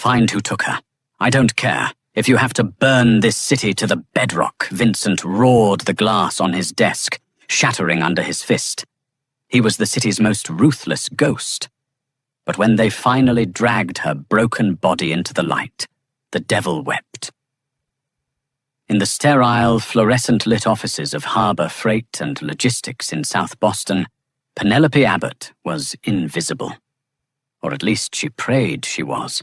Find who took her. I don't care. If you have to burn this city to the bedrock, Vincent roared the glass on his desk, shattering under his fist. He was the city's most ruthless ghost. But when they finally dragged her broken body into the light, the devil wept. In the sterile, fluorescent-lit offices of Harbor Freight and Logistics in South Boston, Penelope Abbott was invisible. Or at least she prayed she was.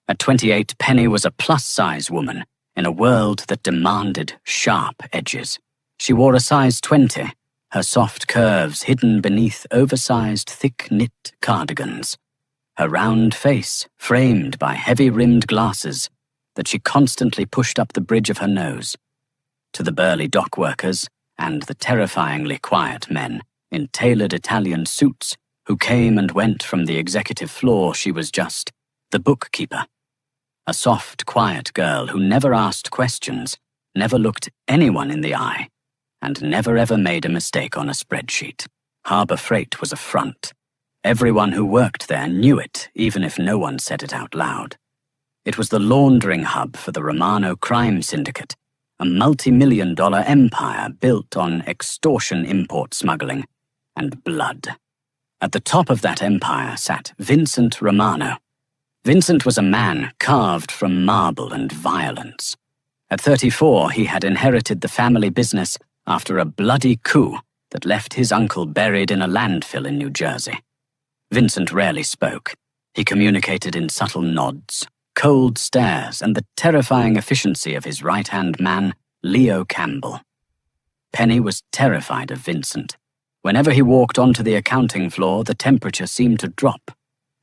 At 28, Penny was a plus-size woman in a world that demanded sharp edges. She wore a size 20, her soft curves hidden beneath oversized, thick-knit cardigans, her round face framed by heavy-rimmed glasses that she constantly pushed up the bridge of her nose. To the burly dock workers and the terrifyingly quiet men in tailored Italian suits who came and went from the executive floor, she was just the bookkeeper. A soft, quiet girl who never asked questions, never looked anyone in the eye, and never ever made a mistake on a spreadsheet. Harbor Freight was a front. Everyone who worked there knew it, even if no one said it out loud. It was the laundering hub for the Romano crime syndicate, a multi-million-dollar empire built on extortion import smuggling and blood. At the top of that empire sat Vincent Romano. Vincent was a man carved from marble and violence. At 34, he had inherited the family business after a bloody coup that left his uncle buried in a landfill in New Jersey. Vincent rarely spoke. He communicated in subtle nods, cold stares, and the terrifying efficiency of his right-hand man, Leo Campbell. Penny was terrified of Vincent. Whenever he walked onto the accounting floor, the temperature seemed to drop.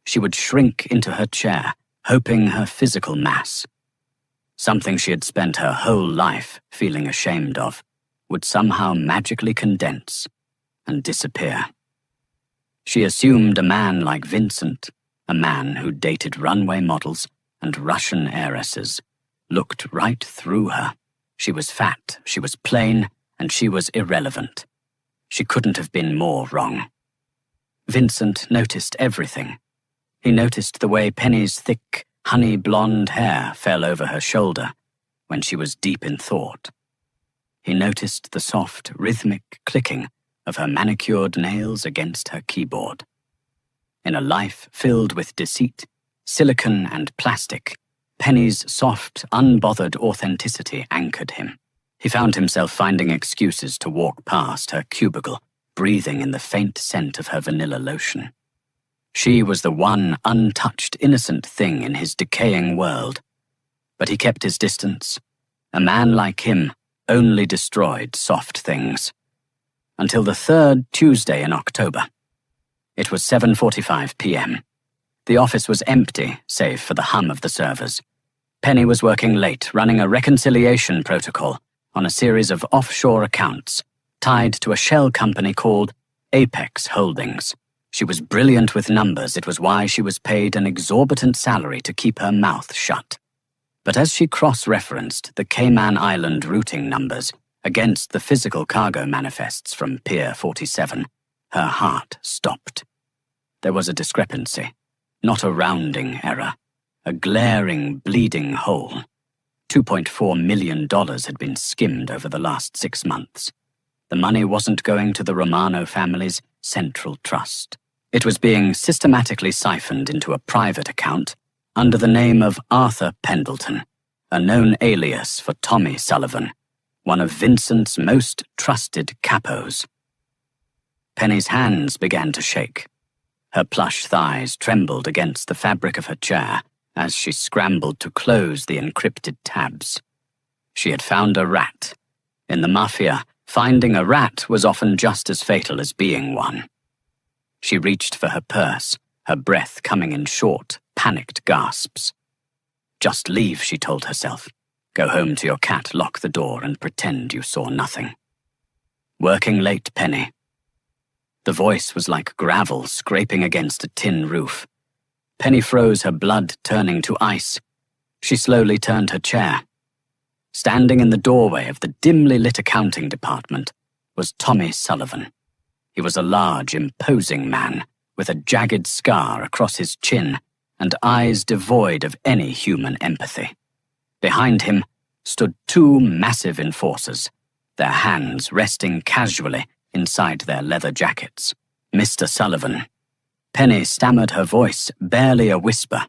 She would shrink into her chair, hoping her physical mass, something she had spent her whole life feeling ashamed of, would somehow magically condense and disappear. She assumed a man like Vincent, a man who dated runway models and Russian heiresses, looked right through her. She was fat, she was plain, and she was irrelevant. She couldn't have been more wrong. Vincent noticed everything. He noticed the way Penny's thick, honey-blonde hair fell over her shoulder when she was deep in thought. He noticed the soft, rhythmic clicking of her manicured nails against her keyboard. In a life filled with deceit, silicon and plastic, Penny's soft, unbothered authenticity anchored him. He found himself finding excuses to walk past her cubicle, breathing in the faint scent of her vanilla lotion. She was the one untouched, innocent thing in his decaying world. But he kept his distance. A man like him only destroyed soft things. Until the third Tuesday in October. It was 7:45 p.m. The office was empty, save for the hum of the servers. Penny was working late, running a reconciliation protocol on a series of offshore accounts tied to a shell company called Apex Holdings. She was brilliant with numbers. It was why she was paid an exorbitant salary to keep her mouth shut. But as she cross-referenced the Cayman Island routing numbers against the physical cargo manifests from Pier 47, her heart stopped. There was a discrepancy, not a rounding error, a glaring, bleeding hole. $2.4 million had been skimmed over the last 6 months. The money wasn't going to the Romano family's central trust. It was being systematically siphoned into a private account under the name of Arthur Pendleton, a known alias for Tommy Sullivan, one of Vincent's most trusted capos. Penny's hands began to shake. Her plush thighs trembled against the fabric of her chair as she scrambled to close the encrypted tabs. She had found a rat. In the Mafia, finding a rat was often just as fatal as being one. She reached for her purse, her breath coming in short, panicked gasps. Just leave, she told herself. Go home to your cat, lock the door, and pretend you saw nothing. Working late, Penny. The voice was like gravel scraping against a tin roof. Penny froze, her blood turning to ice. She slowly turned her chair. Standing in the doorway of the dimly lit accounting department was Tommy Sullivan. He was a large, imposing man with a jagged scar across his chin and eyes devoid of any human empathy. Behind him stood two massive enforcers, their hands resting casually inside their leather jackets. Mr. Sullivan. Penny stammered her voice, barely a whisper.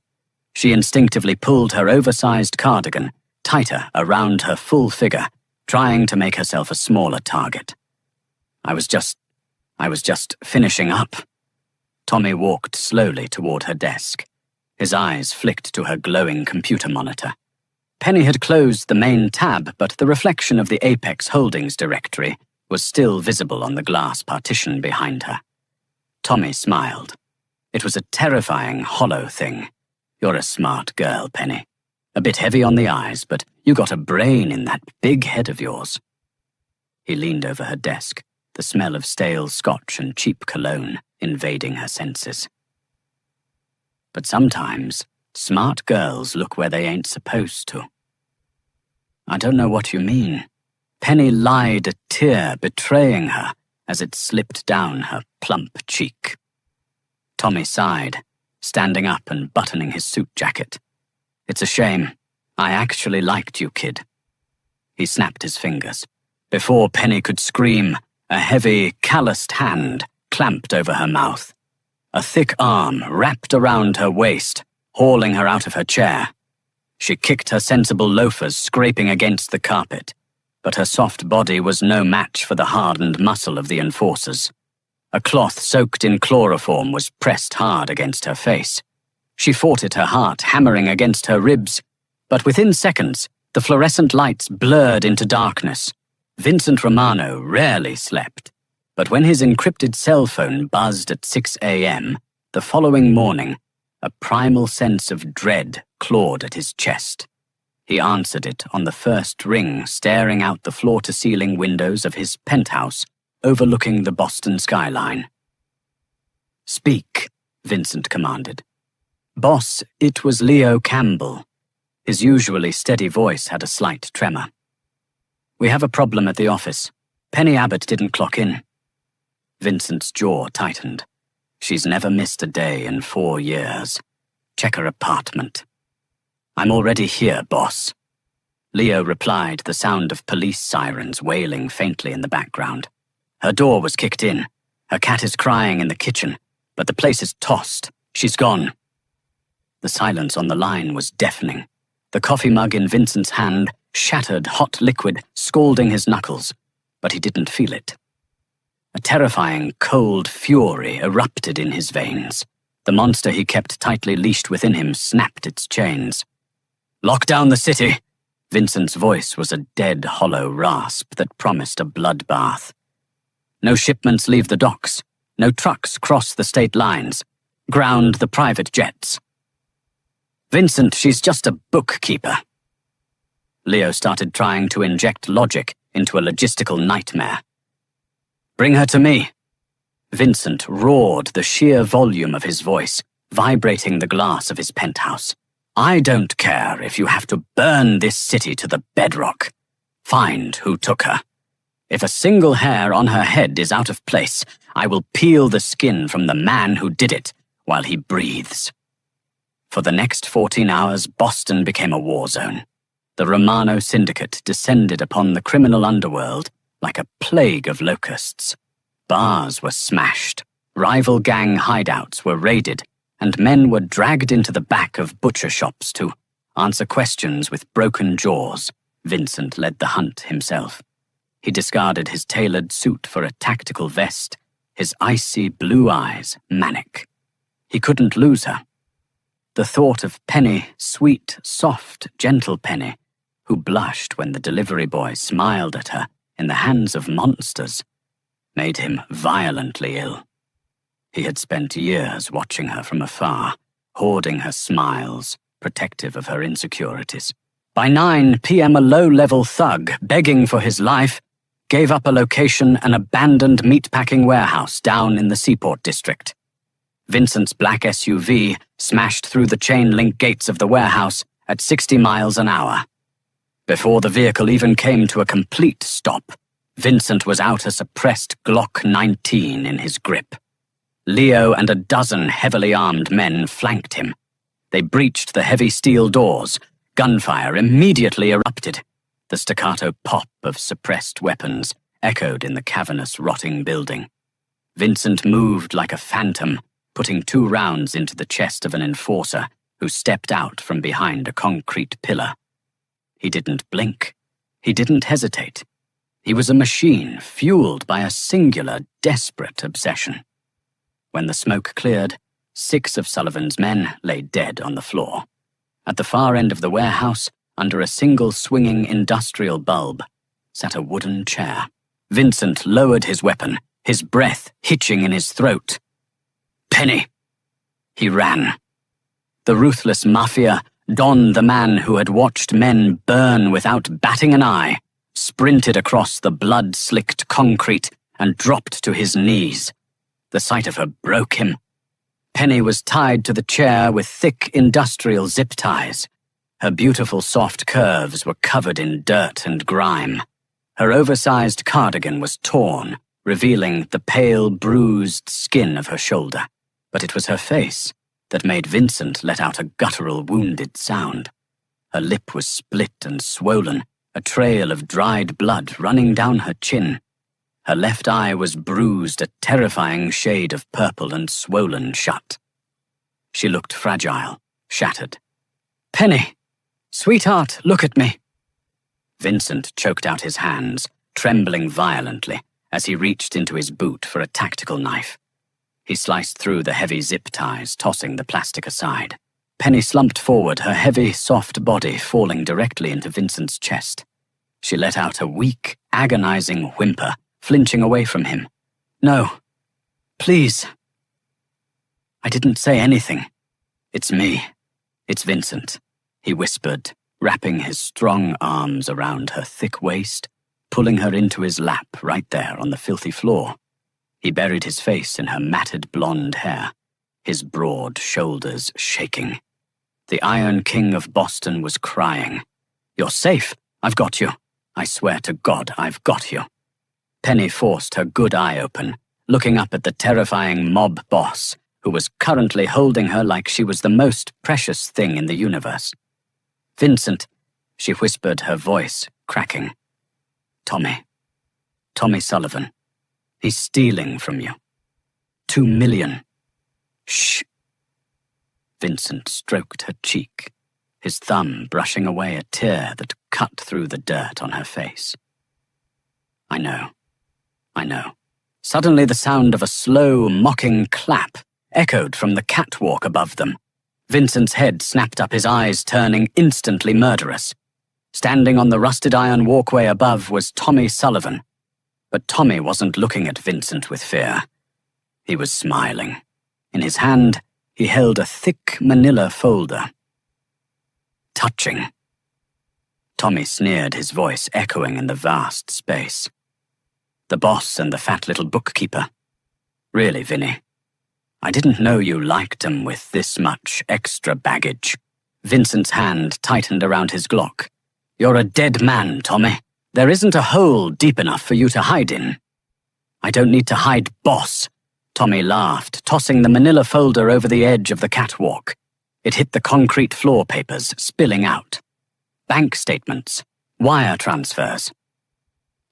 She instinctively pulled her oversized cardigan tighter around her full figure, trying to make herself a smaller target. I was just finishing up. Tommy walked slowly toward her desk. His eyes flicked to her glowing computer monitor. Penny had closed the main tab, but the reflection of the Apex Holdings directory was still visible on the glass partition behind her. Tommy smiled. It was a terrifying, hollow thing. You're a smart girl, Penny. A bit heavy on the eyes, but you got a brain in that big head of yours. He leaned over her desk, the smell of stale scotch and cheap cologne invading her senses. But sometimes, smart girls look where they ain't supposed to. I don't know what you mean. Penny lied, a tear betraying her as it slipped down her plump cheek. Tommy sighed, standing up and buttoning his suit jacket. It's a shame. I actually liked you, kid. He snapped his fingers. Before Penny could scream, a heavy, calloused hand clamped over her mouth. A thick arm wrapped around her waist, hauling her out of her chair. She kicked her sensible loafers, scraping against the carpet, but her soft body was no match for the hardened muscle of the enforcers. A cloth soaked in chloroform was pressed hard against her face. She fought at her heart, hammering against her ribs, but within seconds, the fluorescent lights blurred into darkness. Vincent Romano rarely slept, but when his encrypted cell phone buzzed at 6 a.m. the following morning, a primal sense of dread clawed at his chest. He answered it on the first ring, staring out the floor-to-ceiling windows of his penthouse, overlooking the Boston skyline. "Speak," Vincent commanded. "Boss, it was Leo Campbell." His usually steady voice had a slight tremor. "We have a problem at the office. Penny Abbott didn't clock in." Vincent's jaw tightened. She's never missed a day in 4 years. Check her apartment. "I'm already here, boss." Leo replied, the sound of police sirens wailing faintly in the background. Her door was kicked in. Her cat is crying in the kitchen, but the place is tossed. She's gone. The silence on the line was deafening. The coffee mug in Vincent's hand shattered hot liquid, scalding his knuckles, but he didn't feel it. A terrifying, cold fury erupted in his veins. The monster he kept tightly leashed within him snapped its chains. "Lock down the city!" Vincent's voice was a dead, hollow rasp that promised a bloodbath. No shipments leave the docks. No trucks cross the state lines. Ground the private jets. "Vincent, she's just a bookkeeper." Leo started trying to inject logic into a logistical nightmare. "Bring her to me." Vincent roared, the sheer volume of his voice vibrating the glass of his penthouse. "I don't care if you have to burn this city to the bedrock. Find who took her. If a single hair on her head is out of place, I will peel the skin from the man who did it while he breathes." For the next 14 hours, Boston became a war zone. The Romano syndicate descended upon the criminal underworld like a plague of locusts. Bars were smashed, rival gang hideouts were raided, and men were dragged into the back of butcher shops to answer questions with broken jaws. Vincent led the hunt himself. He discarded his tailored suit for a tactical vest, his icy blue eyes manic. He couldn't lose her. The thought of Penny, sweet, soft, gentle Penny, who blushed when the delivery boy smiled at her in the hands of monsters, made him violently ill. He had spent years watching her from afar, hoarding her smiles, protective of her insecurities. By 9 p.m. a low-level thug, begging for his life, gave up a location, an abandoned meatpacking warehouse down in the Seaport district. Vincent's black SUV smashed through the chain-link gates of the warehouse at 60 miles an hour. Before the vehicle even came to a complete stop, Vincent was out a suppressed Glock 19 in his grip. Leo and a dozen heavily armed men flanked him. They breached the heavy steel doors. Gunfire immediately erupted. The staccato pop of suppressed weapons echoed in the cavernous, rotting building. Vincent moved like a phantom, putting 2 rounds into the chest of an enforcer who stepped out from behind a concrete pillar. He didn't blink. He didn't hesitate. He was a machine fueled by a singular, desperate obsession. When the smoke cleared, 6 of Sullivan's men lay dead on the floor. At the far end of the warehouse, under a single swinging industrial bulb, sat a wooden chair. Vincent lowered his weapon, his breath hitching in his throat. "Penny!" He ran. The ruthless Mafia, Don, the man who had watched men burn without batting an eye, sprinted across the blood-slicked concrete and dropped to his knees. The sight of her broke him. Penny was tied to the chair with thick industrial zip ties. Her beautiful soft curves were covered in dirt and grime. Her oversized cardigan was torn, revealing the pale, bruised skin of her shoulder. But it was her face that made Vincent let out a guttural, wounded sound. Her lip was split and swollen, a trail of dried blood running down her chin. Her left eye was bruised, a terrifying shade of purple and swollen shut. She looked fragile, shattered. "Penny! Sweetheart, look at me!" Vincent choked out his hands, trembling violently as he reached into his boot for a tactical knife. He sliced through the heavy zip ties, tossing the plastic aside. Penny slumped forward, her heavy, soft body falling directly into Vincent's chest. She let out a weak, agonizing whimper, flinching away from him. "No. Please." "I didn't say anything. It's me. It's Vincent," he whispered, wrapping his strong arms around her thick waist, pulling her into his lap right there on the filthy floor. He buried his face in her matted blonde hair, his broad shoulders shaking. The Iron King of Boston was crying. "You're safe. I've got you. I swear to God, I've got you." Penny forced her good eye open, looking up at the terrifying mob boss, who was currently holding her like she was the most precious thing in the universe. "Vincent," she whispered, her voice cracking. Tommy Sullivan. He's stealing from you. 2 million. Shh." Vincent stroked her cheek, his thumb brushing away a tear that cut through the dirt on her face. I know. Suddenly the sound of a slow, mocking clap echoed from the catwalk above them. Vincent's head snapped up, his eyes turning instantly murderous. Standing on the rusted iron walkway above was Tommy Sullivan. But Tommy wasn't looking at Vincent with fear. He was smiling. In his hand, he held a thick manila folder. "Touching." Tommy sneered, his voice echoing in the vast space. "The boss and the fat little bookkeeper. Really, Vinny, I didn't know you liked 'em with this much extra baggage." Vincent's hand tightened around his Glock. "You're a dead man, Tommy. There isn't a hole deep enough for you to hide in." "I don't need to hide, boss." Tommy laughed, tossing the manila folder over the edge of the catwalk. It hit the concrete floor papers, spilling out. Bank statements, wire transfers.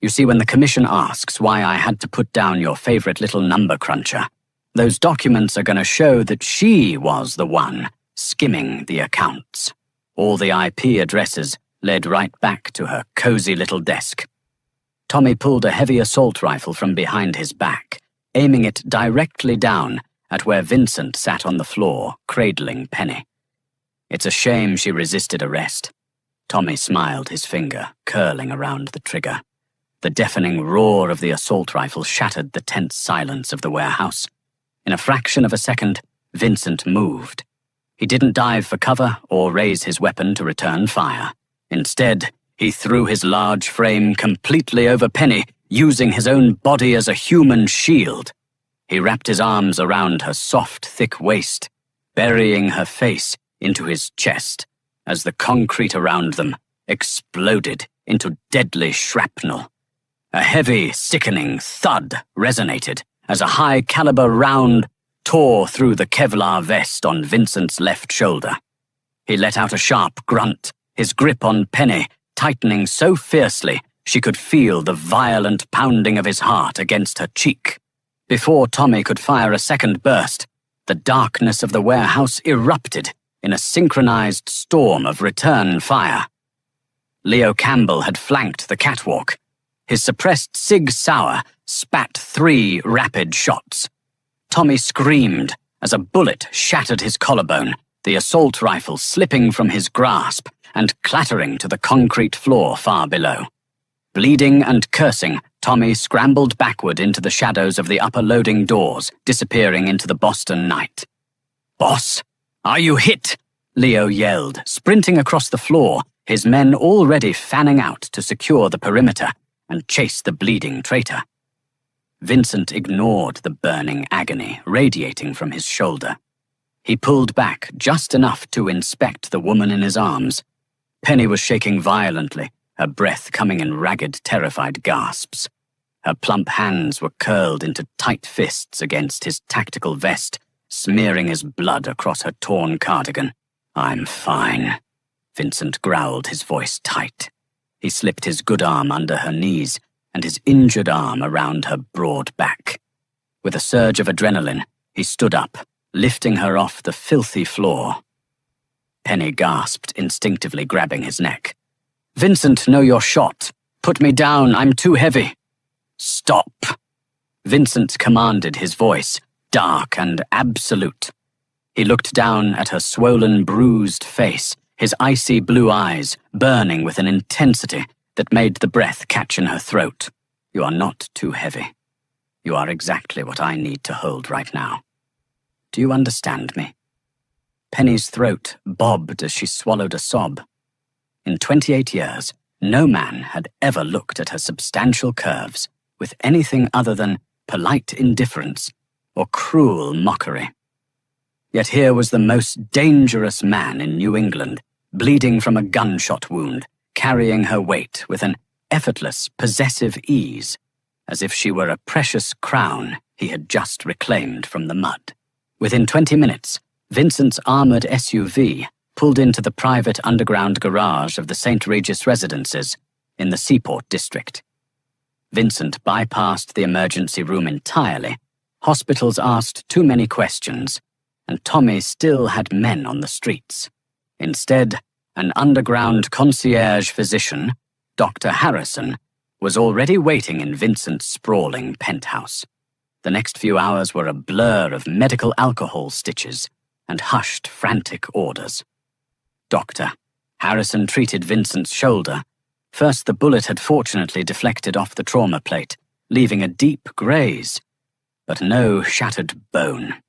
"You see, when the commission asks why I had to put down your favorite little number cruncher, those documents are going to show that she was the one skimming the accounts. All the IP addresses led right back to her cozy little desk." Tommy pulled a heavy assault rifle from behind his back, aiming it directly down at where Vincent sat on the floor, cradling Penny. "It's a shame she resisted arrest." Tommy smiled, his finger curling around the trigger. The deafening roar of the assault rifle shattered the tense silence of the warehouse. In a fraction of a second, Vincent moved. He didn't dive for cover or raise his weapon to return fire. Instead, he threw his large frame completely over Penny, using his own body as a human shield. He wrapped his arms around her soft, thick waist, burying her face into his chest as the concrete around them exploded into deadly shrapnel. A heavy, sickening thud resonated as a high-caliber round tore through the Kevlar vest on Vincent's left shoulder. He let out a sharp grunt, his grip on Penny tightening so fiercely she could feel the violent pounding of his heart against her cheek. Before Tommy could fire a second burst, the darkness of the warehouse erupted in a synchronized storm of return fire. Leo Campbell had flanked the catwalk. His suppressed Sig Sauer spat 3 rapid shots. Tommy screamed as a bullet shattered his collarbone, the assault rifle slipping from his grasp and clattering to the concrete floor far below. Bleeding and cursing, Tommy scrambled backward into the shadows of the upper loading doors, disappearing into the Boston night. "Boss, are you hit?" Leo yelled, sprinting across the floor, his men already fanning out to secure the perimeter and chase the bleeding traitor. Vincent ignored the burning agony radiating from his shoulder. He pulled back just enough to inspect the woman in his arms. Penny was shaking violently, her breath coming in ragged, terrified gasps. Her plump hands were curled into tight fists against his tactical vest, smearing his blood across her torn cardigan. "I'm fine," Vincent growled, his voice tight. He slipped his good arm under her knees and his injured arm around her broad back. With a surge of adrenaline, he stood up, lifting her off the filthy floor. Penny gasped, instinctively grabbing his neck. "Vincent, know you're shot. Put me down, I'm too heavy." "Stop!" Vincent commanded, his voice dark and absolute. He looked down at her swollen, bruised face, his icy blue eyes burning with an intensity that made the breath catch in her throat. "You are not too heavy. You are exactly what I need to hold right now. Do you understand me?" Penny's throat bobbed as she swallowed a sob. In 28 years, no man had ever looked at her substantial curves with anything other than polite indifference or cruel mockery. Yet here was the most dangerous man in New England, bleeding from a gunshot wound, carrying her weight with an effortless, possessive ease, as if she were a precious crown he had just reclaimed from the mud. Within 20 minutes, Vincent's armored SUV pulled into the private underground garage of the St. Regis Residences in the Seaport District. Vincent bypassed the emergency room entirely. Hospitals asked too many questions, and Tommy still had men on the streets. Instead, an underground concierge physician, Dr. Harrison, was already waiting in Vincent's sprawling penthouse. The next few hours were a blur of medical alcohol stitches and hushed, frantic orders. "Doctor." Harrison treated Vincent's shoulder. First, the bullet had fortunately deflected off the trauma plate, leaving a deep graze, but no shattered bone.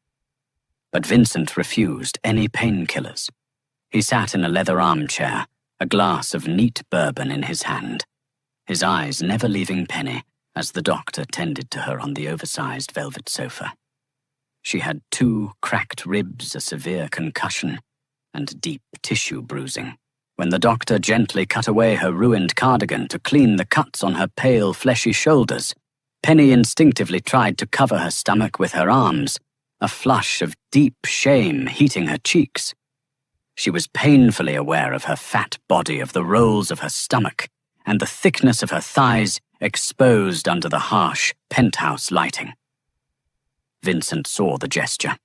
But Vincent refused any painkillers. He sat in a leather armchair, a glass of neat bourbon in his hand, his eyes never leaving Penny as the doctor tended to her on the oversized velvet sofa. She had 2 cracked ribs, a severe concussion, and deep tissue bruising. When the doctor gently cut away her ruined cardigan to clean the cuts on her pale, fleshy shoulders, Penny instinctively tried to cover her stomach with her arms, a flush of deep shame heating her cheeks. She was painfully aware of her fat body, of the rolls of her stomach, and the thickness of her thighs exposed under the harsh penthouse lighting. Vincent saw the gesture.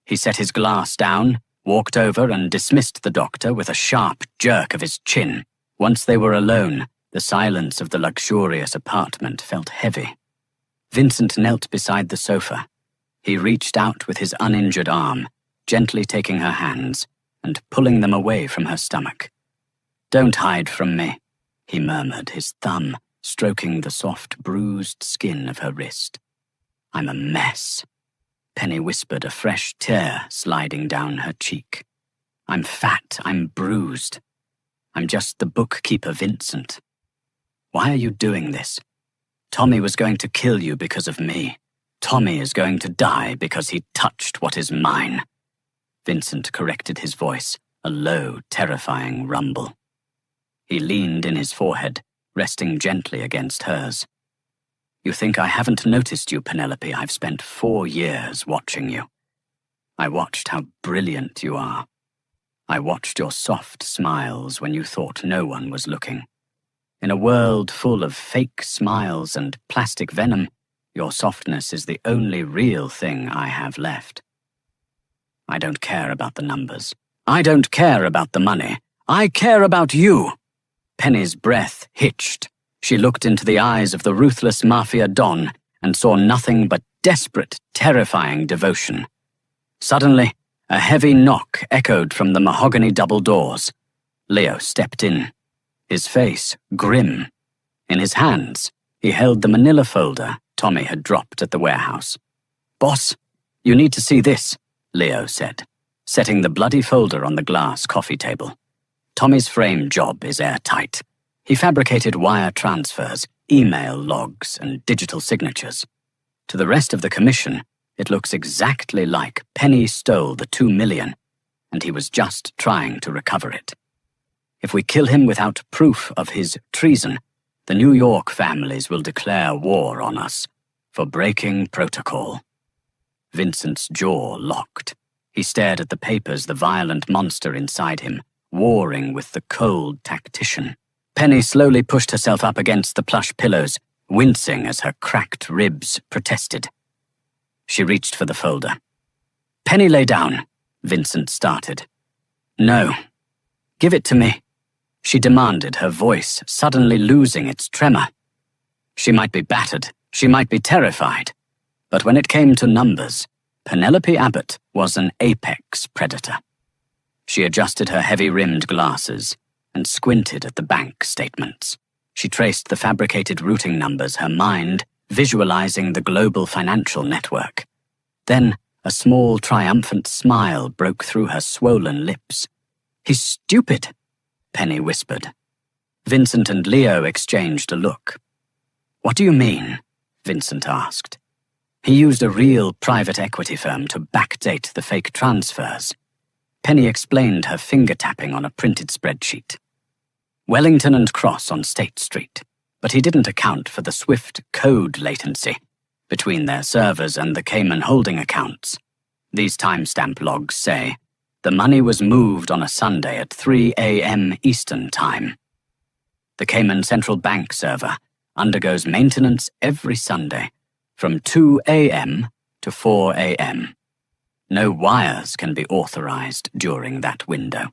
He set his glass down, walked over and dismissed the doctor with a sharp jerk of his chin. Once they were alone, the silence of the luxurious apartment felt heavy. Vincent knelt beside the sofa. He reached out with his uninjured arm, gently taking her hands and pulling them away from her stomach. "Don't hide from me," he murmured, his thumb stroking the soft, bruised skin of her wrist. "I'm a mess." Penny whispered, a fresh tear sliding down her cheek. "I'm fat, I'm bruised. I'm just the bookkeeper, Vincent. Why are you doing this? Tommy was going to kill you because of me. Tommy is going to die because he touched what is mine." Vincent corrected his voice, a low, terrifying rumble. He leaned in his forehead, resting gently against hers. "You think I haven't noticed you, Penelope? I've spent 4 years watching you. I watched how brilliant you are. I watched your soft smiles when you thought no one was looking. In a world full of fake smiles and plastic venom, your softness is the only real thing I have left. I don't care about the numbers. I don't care about the money. I care about you. Penny's breath hitched. She looked into the eyes of the ruthless Mafia Don and saw nothing but desperate, terrifying devotion. Suddenly, a heavy knock echoed from the mahogany double doors. Leo stepped in, his face grim. In his hands, he held the manila folder Tommy had dropped at the warehouse. "Boss, you need to see this," Leo said, setting the bloody folder on the glass coffee table. Tommy's frame job is airtight. He fabricated wire transfers, email logs, and digital signatures. To the rest of the commission, it looks exactly like Penny stole the $2 million, and he was just trying to recover it. If we kill him without proof of his treason, the New York families will declare war on us for breaking protocol. Vincent's jaw locked. He stared at the papers, the violent monster inside him, warring with the cold tactician. Penny slowly pushed herself up against the plush pillows, wincing as her cracked ribs protested. She reached for the folder. "Penny, lay down," Vincent started. "No. Give it to me," she demanded, her voice suddenly losing its tremor. She might be battered, she might be terrified, but when it came to numbers, Penelope Abbott was an apex predator. She adjusted her heavy-rimmed glasses and squinted at the bank statements. She traced the fabricated routing numbers, her mind visualizing the global financial network. Then a small, triumphant smile broke through her swollen lips. "He's stupid," Penny whispered. Vincent and Leo exchanged a look. "What do you mean?" Vincent asked. He used a real private equity firm to backdate the fake transfers. Penny explained, her finger tapping on a printed spreadsheet. Wellington and Cross on State Street, but he didn't account for the swift code latency between their servers and the Cayman holding accounts. These timestamp logs say the money was moved on a Sunday at 3 a.m. Eastern Time. The Cayman Central Bank server undergoes maintenance every Sunday from 2 a.m. to 4 a.m. No wires can be authorized during that window.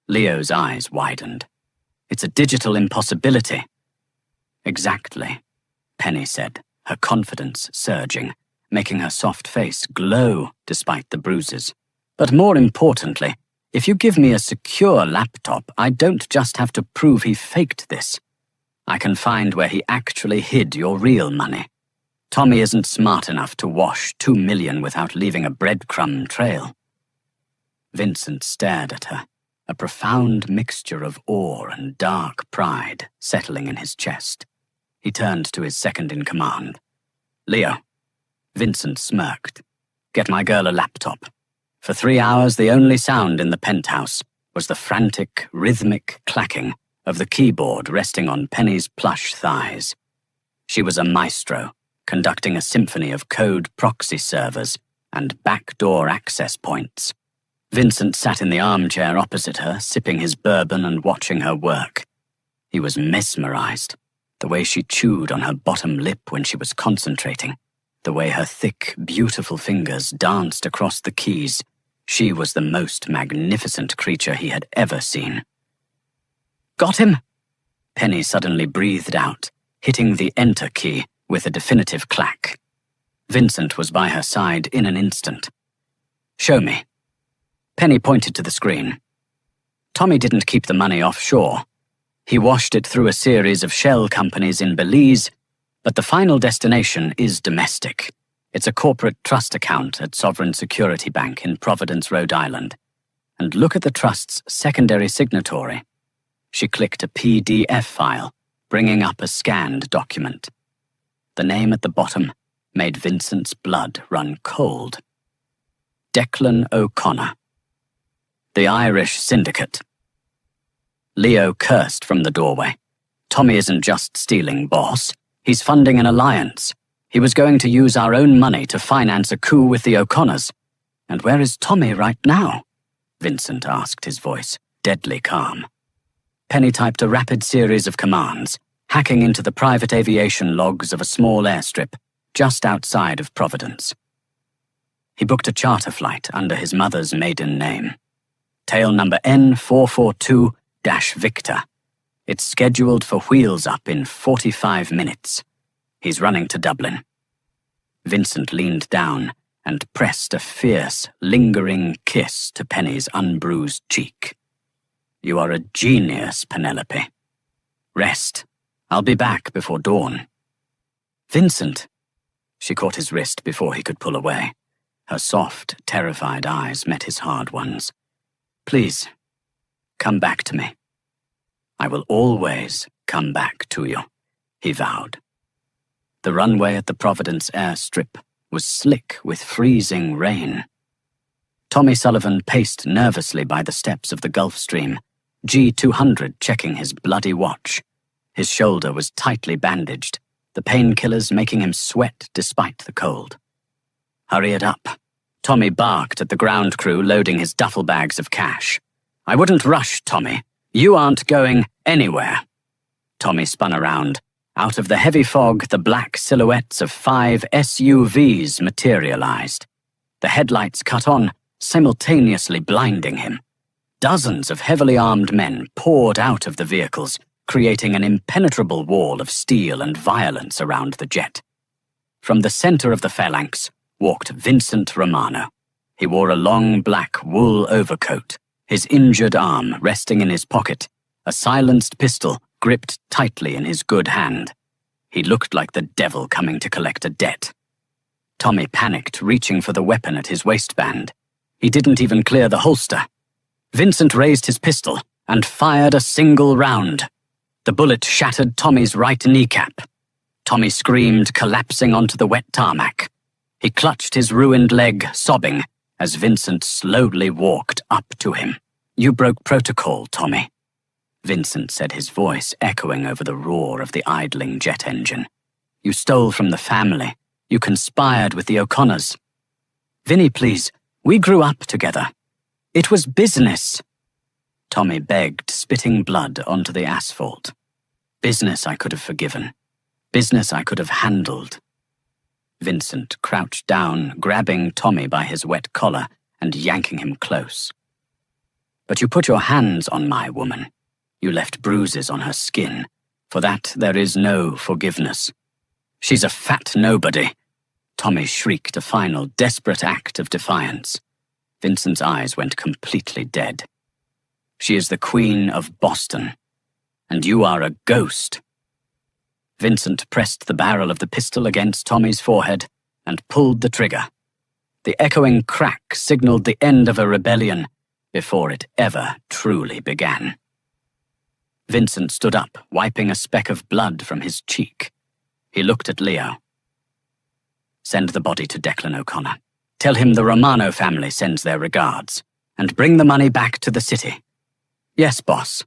Leo's eyes widened. "It's a digital impossibility." "Exactly," Penny said, her confidence surging, making her soft face glow despite the bruises. "But more importantly, if you give me a secure laptop, I don't just have to prove he faked this. I can find where he actually hid your real money. Tommy isn't smart enough to wash $2 million without leaving a breadcrumb trail." Vincent stared at her, a profound mixture of awe and dark pride settling in his chest. He turned to his second-in-command. "Leo." Vincent smirked. "Get my girl a laptop." For 3 hours, the only sound in the penthouse was the frantic, rhythmic clacking of the keyboard resting on Penny's plush thighs. She was a maestro, conducting a symphony of code proxy servers and backdoor access points. Vincent sat in the armchair opposite her, sipping his bourbon and watching her work. He was mesmerized. The way she chewed on her bottom lip when she was concentrating, the way her thick, beautiful fingers danced across the keys. She was the most magnificent creature he had ever seen. "Got him?" Penny suddenly breathed out, hitting the enter key with a definitive clack. Vincent was by her side in an instant. "Show me." Penny pointed to the screen. Tommy didn't keep the money offshore. He washed it through a series of shell companies in Belize, but the final destination is domestic. It's a corporate trust account at Sovereign Security Bank in Providence, Rhode Island. And look at the trust's secondary signatory. She clicked a PDF file, bringing up a scanned document. The name at the bottom made Vincent's blood run cold. Declan O'Connor. The Irish Syndicate. Leo cursed from the doorway. Tommy isn't just stealing, boss. He's funding an alliance. He was going to use our own money to finance a coup with the O'Connors. And where is Tommy right now? Vincent asked, his voice deadly calm. Penny typed a rapid series of commands, hacking into the private aviation logs of a small airstrip just outside of Providence. He booked a charter flight under his mother's maiden name. Tail number N442-Victor. It's scheduled for wheels up in 45 minutes. He's running to Dublin. Vincent leaned down and pressed a fierce, lingering kiss to Penny's unbruised cheek. You are a genius, Penelope. Rest. I'll be back before dawn. Vincent. She caught his wrist before he could pull away. Her soft, terrified eyes met his hard ones. Please, come back to me. I will always come back to you, he vowed. The runway at the Providence airstrip was slick with freezing rain. Tommy Sullivan paced nervously by the steps of the Gulf Stream, G200 checking his bloody watch. His shoulder was tightly bandaged, the painkillers making him sweat despite the cold. Hurry it up. Tommy barked at the ground crew loading his duffel bags of cash. I wouldn't rush, Tommy. You aren't going anywhere. Tommy spun around. Out of the heavy fog, the black silhouettes of 5 SUVs materialized. The headlights cut on, simultaneously blinding him. Dozens of heavily armed men poured out of the vehicles, creating an impenetrable wall of steel and violence around the jet. From the center of the phalanx walked Vincent Romano. He wore a long black wool overcoat, his injured arm resting in his pocket, a silenced pistol gripped tightly in his good hand. He looked like the devil coming to collect a debt. Tommy panicked, reaching for the weapon at his waistband. He didn't even clear the holster. Vincent raised his pistol and fired a single round. The bullet shattered Tommy's right kneecap. Tommy screamed, collapsing onto the wet tarmac. He clutched his ruined leg, sobbing, as Vincent slowly walked up to him. You broke protocol, Tommy. Vincent said, his voice echoing over the roar of the idling jet engine. You stole from the family. You conspired with the O'Connors. Vinny, please, we grew up together. It was business. Tommy begged, spitting blood onto the asphalt. Business I could have forgiven. Business I could have handled. Vincent crouched down, grabbing Tommy by his wet collar and yanking him close. But you put your hands on my woman. You left bruises on her skin. For that there is no forgiveness. She's a fat nobody. Tommy shrieked a final, desperate act of defiance. Vincent's eyes went completely dead. She is the Queen of Boston, and you are a ghost. Vincent pressed the barrel of the pistol against Tommy's forehead and pulled the trigger. The echoing crack signaled the end of a rebellion before it ever truly began. Vincent stood up, wiping a speck of blood from his cheek. He looked at Leo. Send the body to Declan O'Connor. Tell him the Romano family sends their regards, and bring the money back to the city. Yes, boss.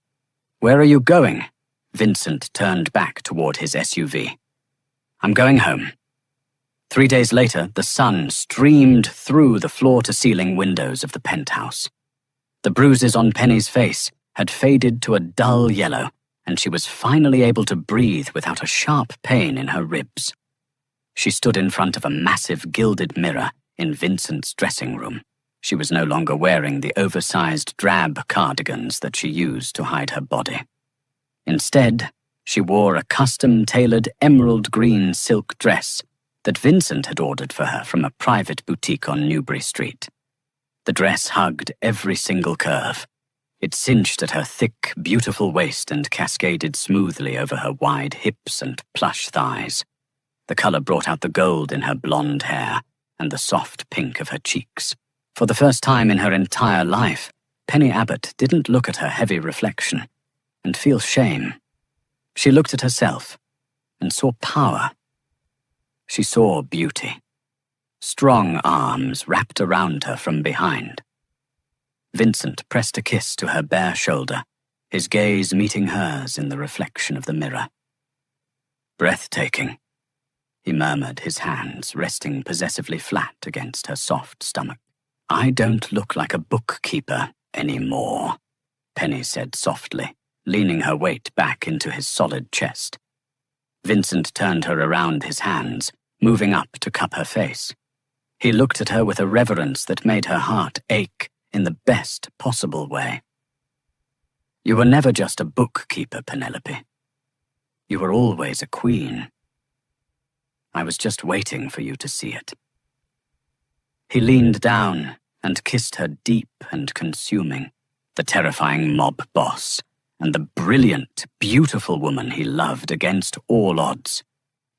Where are you going? Vincent turned back toward his SUV. I'm going home. 3 days later, the sun streamed through the floor-to-ceiling windows of the penthouse. The bruises on Penny's face had faded to a dull yellow, and she was finally able to breathe without a sharp pain in her ribs. She stood in front of a massive gilded mirror in Vincent's dressing room. She was no longer wearing the oversized drab cardigans that she used to hide her body. Instead, she wore a custom-tailored emerald green silk dress that Vincent had ordered for her from a private boutique on Newbury Street. The dress hugged every single curve. It cinched at her thick, beautiful waist and cascaded smoothly over her wide hips and plush thighs. The color brought out the gold in her blonde hair and the soft pink of her cheeks. For the first time in her entire life, Penny Abbott didn't look at her heavy reflection and feel shame. She looked at herself and saw power. She saw beauty. Strong arms wrapped around her from behind. Vincent pressed a kiss to her bare shoulder, his gaze meeting hers in the reflection of the mirror. Breathtaking, he murmured, his hands resting possessively flat against her soft stomach. I don't look like a bookkeeper, anymore," Penny said softly, leaning her weight back into his solid chest. Vincent turned her around his hands, moving up to cup her face. He looked at her with a reverence that made her heart ache in the best possible way. "You were never just a bookkeeper, Penelope. You were always a queen. I was just waiting for you to see it." He leaned down and kissed her deep and consuming, the terrifying mob boss, and the brilliant, beautiful woman he loved against all odds.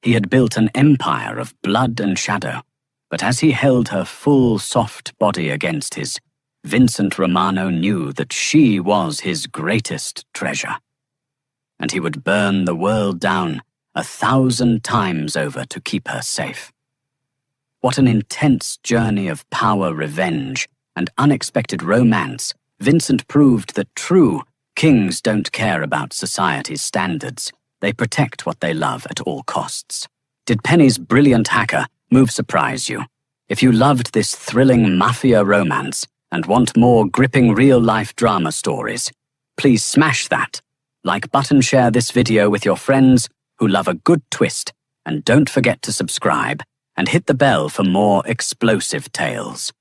He had built an empire of blood and shadow, but as he held her full, soft body against his, Vincent Romano knew that she was his greatest treasure, and he would burn the world down 1,000 times over to keep her safe. What an intense journey of power, revenge, and unexpected romance. Vincent proved that true kings don't care about society's standards. They protect what they love at all costs. Did Penny's brilliant hacker move surprise you? If you loved this thrilling Mafia romance and want more gripping real-life drama stories, please smash that like button, share this video with your friends who love a good twist, and don't forget to subscribe and hit the bell for more explosive tales.